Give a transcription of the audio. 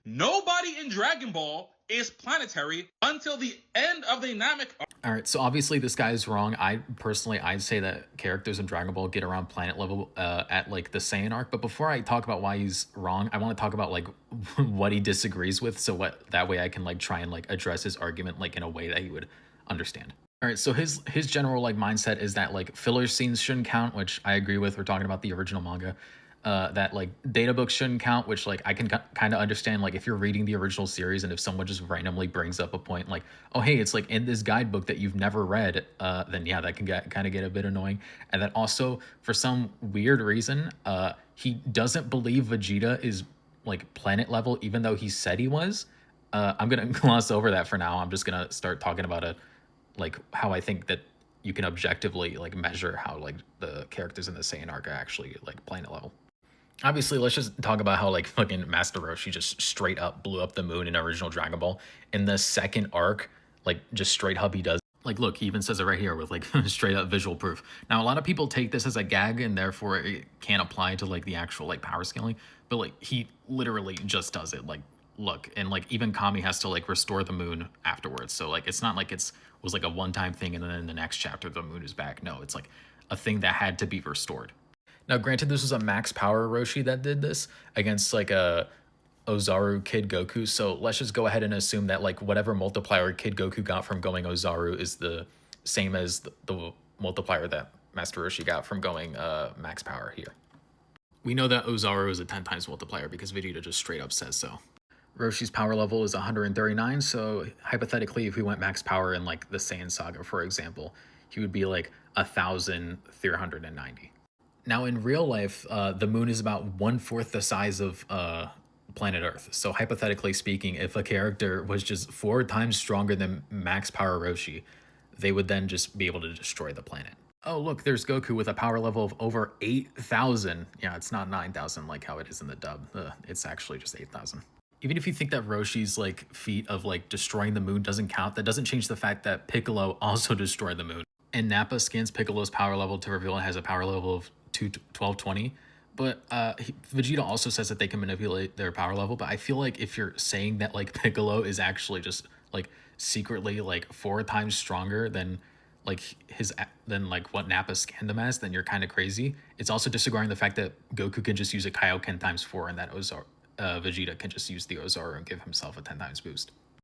Nobody in Dragon Ball is planetary until the end of the Namek. All right, so obviously this guy is wrong. I'd say that characters in Dragon Ball get around planet level at like the Saiyan arc. But before I talk about why he's wrong, I want to talk about like what he disagrees with. So what that way I can like try and like address his argument like in a way that he would understand. All right, so his general like mindset is that like filler scenes shouldn't count, which I agree with. We're talking about the original manga. That like data books shouldn't count, which like I can kind of understand. Like if you're reading the original series and if someone just randomly brings up a point like, oh hey, it's like in this guidebook that you've never read, then yeah, that can kind of get a bit annoying. And then also for some weird reason, he doesn't believe Vegeta is like planet level, even though he said he was. I'm gonna gloss over that for now. I'm just gonna start talking about it, like how I think that you can objectively like measure how like the characters in the Saiyan arc are actually like planet level. Obviously, let's just talk about how like fucking Master Roshi just straight up blew up the moon in original Dragon Ball. In the second arc, like just straight up he does. Like, look, he even says it right here with like straight up visual proof. Now, a lot of people take this as a gag and therefore it can't apply to like the actual like power scaling. But like he literally just does it. Like, look, and like even Kami has to like restore the moon afterwards. So like it's not like it's was like a one-time thing and then in the next chapter the moon is back. No, it's like a thing that had to be restored. Now, granted, this was a max power Roshi that did this against like a Ozaru Kid Goku. So let's just go ahead and assume that like whatever multiplier Kid Goku got from going Ozaru is the same as the multiplier that Master Roshi got from going max power here. We know that Ozaru is a 10 times multiplier because Vegeta just straight up says so. Roshi's power level is 139, so hypothetically, if we went max power in like the Saiyan Saga, for example, he would be like 1,390. Now, in real life, the moon is about 1/4 the size of planet Earth. So, hypothetically speaking, if a character was just 4 times stronger than Max Power Roshi, they would then just be able to destroy the planet. Oh, look, there's Goku with a power level of over 8,000. Yeah, it's not 9,000 like how it is in the dub. It's actually just 8,000. Even if you think that Roshi's like feat of like destroying the moon doesn't count, that doesn't change the fact that Piccolo also destroyed the moon. And Nappa scans Piccolo's power level to reveal it has a power level of 1220. But Vegeta also says that they can manipulate their power level. But I feel like if you're saying that like Piccolo is actually just like secretly like 4 times stronger than like what Nappa scanned them as, then you're kind of crazy. It's also disregarding the fact that Goku can just use a Kaioken times 4 and that Vegeta can just use the Ozaru and give himself a 10 times boost.